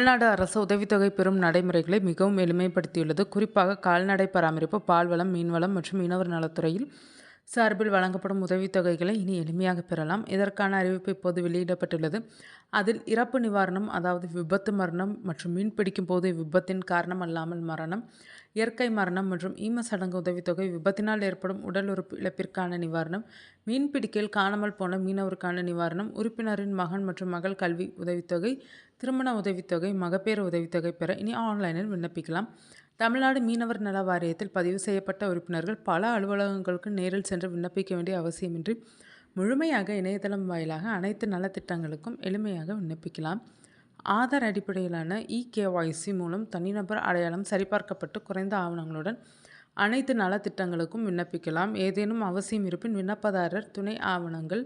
தமிழ்நாடு அரசு உதவித்தொகை பெறும் நடைமுறைகளை மிகவும் எளிமைப்படுத்தியுள்ளது. குறிப்பாக கால்நடை பராமரிப்பு, பால்வளம், மீன்வளம் மற்றும் மீனவர் நலத்துறையில் சார்பில் வழங்கப்படும் உதவித்தொகைகளை இனி எளிமையாக பெறலாம். இதற்கான அறிவிப்பு இப்போது வெளியிடப்பட்டுள்ளது. அதில் இறப்பு நிவாரணம், அதாவது விபத்து மரணம் மற்றும் மீன்பிடிக்கும் போது விபத்தின் காரணம் அல்லாமல் மரணம், இயற்கை மரணம் மற்றும் ஈம சடங்கு உதவித்தொகை, விபத்தினால் ஏற்படும் உடல் உறுப்பு இழப்பிற்கான நிவாரணம், மீன்பிடிக்கையில் காணாமல் போன மீனவருக்கான நிவாரணம், உறுப்பினரின் மகன் மற்றும் மகள் கல்வி உதவித்தொகை, திருமண உதவித்தொகை, மகப்பேறு உதவித்தொகை பெற இனி ஆன்லைனில் விண்ணப்பிக்கலாம். தமிழ்நாடு மீனவர் நல வாரியத்தில் பதிவு செய்யப்பட்ட உறுப்பினர்கள் பல அலுவலகங்களுக்கு நேரில் சென்று விண்ணப்பிக்க வேண்டிய அவசியமின்றி முழுமையாக இணையதளம் வாயிலாக அனைத்து நலத்திட்டங்களுக்கும் எளிமையாக விண்ணப்பிக்கலாம். ஆதார் அடிப்படையிலான இகேஒய்சி மூலம் தனிநபர் அடையாளம் சரிபார்க்கப்பட்டு குறைந்த ஆவணங்களுடன் அனைத்து நலத்திட்டங்களுக்கும் விண்ணப்பிக்கலாம். ஏதேனும் அவசியம் இருப்பின் விண்ணப்பதாரர் துணை ஆவணங்கள்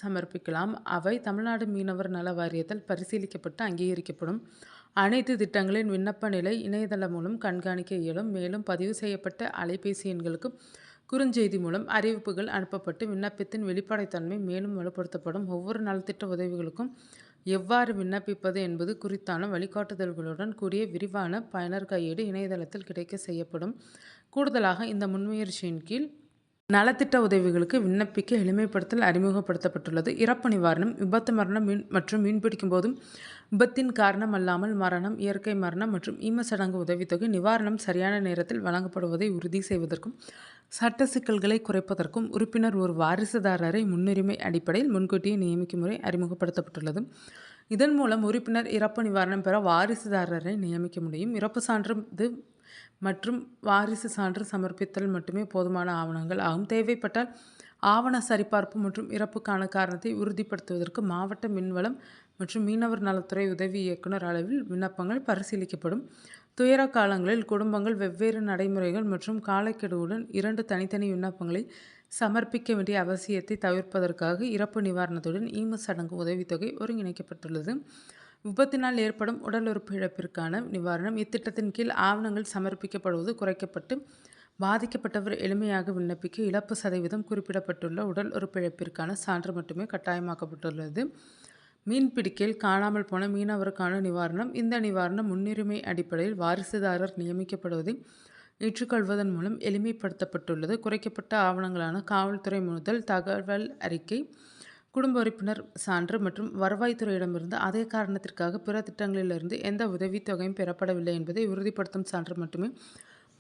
சமர்ப்பிக்கலாம். அவை தமிழ்நாடு மீனவர் நல வாரியத்தால் பரிசீலிக்கப்பட்டு அங்கீகரிக்கப்படும். அனைத்து திட்டங்களின் விண்ணப்ப நிலை இணையதளம் மூலம் கண்காணிக்க இயலும். மேலும் பதிவு செய்யப்பட்ட அலைபேசி எண்களுக்கு குறுஞ்செய்தி மூலம் அறிவிப்புகள் அனுப்பப்பட்டு விண்ணப்பத்தின் வெளிப்படைத்தன்மை மேலும் வலுப்படுத்தப்படும். ஒவ்வொரு நலத்திட்ட உதவிகளுக்கும் எவ்வாறு விண்ணப்பிப்பது என்பது குறித்தான வழிகாட்டுதல்களுடன் கூடிய விரிவான பயனர் கையேடு இணையதளத்தில் கிடைக்க செய்யப்படும். கூடுதலாக இந்த முன்முயற்சியின் கீழ் நலத்திட்ட உதவிகளுக்கு விண்ணப்பிக்க எளிமைப்படுத்தல் அறிமுகப்படுத்தப்பட்டுள்ளது. இறப்பு நிவாரணம், விபத்து மரணம் மற்றும் மீன்பிடிக்கும் போதும் விபத்தின் காரணம் அல்லாமல் மரணம், இயற்கை மரணம் மற்றும் ஈம சடங்கு உதவித்தொகை நிவாரணம் சரியான நேரத்தில் வழங்கப்படுவதை உறுதி செய்வதற்கும் சட்ட சிக்கல்களை குறைப்பதற்கும் உறுப்பினர் ஒரு வாரிசுதாரரை முன்னுரிமை அடிப்படையில் முன்கூட்டியே நியமிக்கும் முறை அறிமுகப்படுத்தப்பட்டுள்ளது. இதன் மூலம் உறுப்பினர் இறப்பு நிவாரணம் பெற வாரிசுதாரரை நியமிக்க முடியும். இறப்பு சான்று மற்றும் வாரிசு சான்று சமர்ப்பித்தல் மட்டுமே போதுமான ஆவணங்கள் ஆகும். தேவைப்பட்டால் ஆவண சரிபார்ப்பு மற்றும் இறப்புக்கான காரணத்தை உறுதிப்படுத்துவதற்கு மாவட்ட மீன்வளம் மற்றும் மீனவர் நலத்துறை உதவி இயக்குனர் அளவில் விண்ணப்பங்கள் பரிசீலிக்கப்படும். துயர காலங்களில் குடும்பங்கள் வெவ்வேறு நடைமுறைகள் மற்றும் காலக்கெடுவுடன் 2 தனித்தனி விண்ணப்பங்களை சமர்ப்பிக்க வேண்டிய அவசியத்தை தவிர்ப்பதற்காக இறப்பு நிவாரணத்துடன் ஈம சடங்கு உதவித்தொகை ஒருங்கிணைக்கப்பட்டுள்ளது. விபத்தினால் ஏற்படும் உடல் உறுப்பு இழப்பிற்கான நிவாரணம் இத்திட்டத்தின் கீழ் ஆவணங்கள் சமர்ப்பிக்கப்படுவது குறைக்கப்பட்டு பாதிக்கப்பட்டவர் எளிமையாக விண்ணப்பிக்க இழப்பு சதவீதம் குறிப்பிடப்பட்டுள்ள உடல் உறுப்பு இழப்பிற்கான சான்று மட்டுமே கட்டாயமாக்கப்பட்டுள்ளது. மீன்பிடிக்கையில் காணாமல் போன மீனவருக்கான நிவாரணம், இந்த நிவாரணம் முன்னுரிமை அடிப்படையில் வாரிசுதாரர் நியமிக்கப்படுவதை ஏற்றுக்கொள்வதன் மூலம் எளிமைப்படுத்தப்பட்டுள்ளது. குறைக்கப்பட்ட ஆவணங்களான காவல்துறை முதல் தகவல் அறிக்கை, குடும்ப உறுப்பினர் சான்று மற்றும் வருவாய்த்துறையிடமிருந்து அதே காரணத்திற்காக பிற திட்டங்களிலிருந்து எந்த உதவித்தொகையும் பெறப்படவில்லை என்பதை உறுதிப்படுத்தும் சான்று மட்டுமே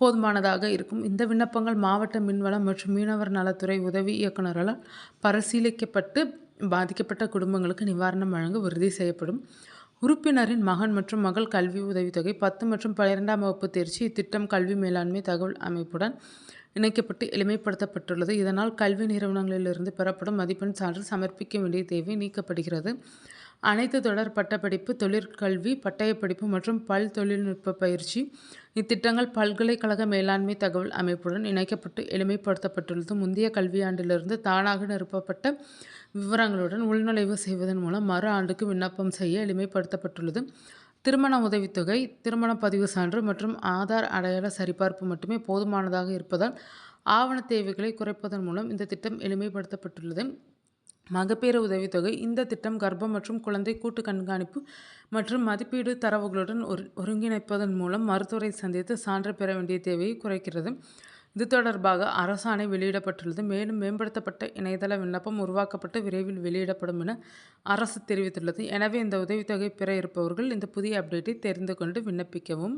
போதுமானதாக இருக்கும். இந்த விண்ணப்பங்கள் மாவட்ட மீன்வளம் மற்றும் மீனவர் நலத்துறை உதவி இயக்குநரால் பரிசீலிக்கப்பட்டு பாதிக்கப்பட்ட குடும்பங்களுக்கு நிவாரணம் வழங்க உறுதி செய்யப்படும். உறுப்பினரின் மகன் மற்றும் மகள் கல்வி உதவித்தொகை 10 மற்றும் 12ஆம் வகுப்பு தேர்ச்சி இத்திட்டம் கல்வி மேலாண்மை தகவல் அமைப்புடன் இணைக்கப்பட்டு எளிமைப்படுத்தப்பட்டுள்ளது. இதனால் கல்வி நிறுவனங்களிலிருந்து பெறப்படும் மதிப்பெண் சான்று சமர்ப்பிக்க வேண்டிய தேவை நீக்கப்படுகிறது. அனைத்து தொடர் பட்டப்படிப்பு, தொழிற்கல்வி, பட்டயப்படிப்பு மற்றும் பல் தொழில்நுட்ப பயிற்சி இத்திட்டங்கள் பல்கலைக்கழக மேலாண்மை தகவல் அமைப்புடன் இணைக்கப்பட்டு எளிமைப்படுத்தப்பட்டுள்ளது. முந்தைய கல்வியாண்டிலிருந்து தானாக நிரப்பப்பட்ட விவரங்களுடன் உள்நுழைவு செய்வதன் மூலம் மறு ஆண்டுக்கு விண்ணப்பம் செய்ய எளிமைப்படுத்தப்பட்டுள்ளது. திருமண உதவித்தொகை, திருமண பதிவு சான்று மற்றும் ஆதார் அடையாள சரிபார்ப்பு மட்டுமே போதுமானதாக இருப்பதால் ஆவண தேவைகளை குறைப்பதன் மூலம் இந்த திட்டம் எளிமைப்படுத்தப்பட்டுள்ளது. மகப்பேறு உதவித்தொகை, இந்த திட்டம் கர்ப்பம் மற்றும் குழந்தை கூட்டு கண்காணிப்பு மற்றும் மதிப்பீடு தரவுகளுடன் ஒருங்கிணைப்பதன் மூலம் மருத்துவரை சந்தித்து சான்று பெற வேண்டிய தேவையை குறைக்கிறது. இது தொடர்பாக அரசாணை வெளியிடப்பட்டுள்ளது. மேலும் மேம்படுத்தப்பட்ட இணையதள விண்ணப்பம் உருவாக்கப்பட்டு விரைவில் வெளியிடப்படும் என அரசு தெரிவித்துள்ளது. எனவே இந்த உதவித்தொகை பெற இருப்பவர்கள் இந்த புதிய அப்டேட்டை தெரிந்து கொண்டு விண்ணப்பிக்கவும்.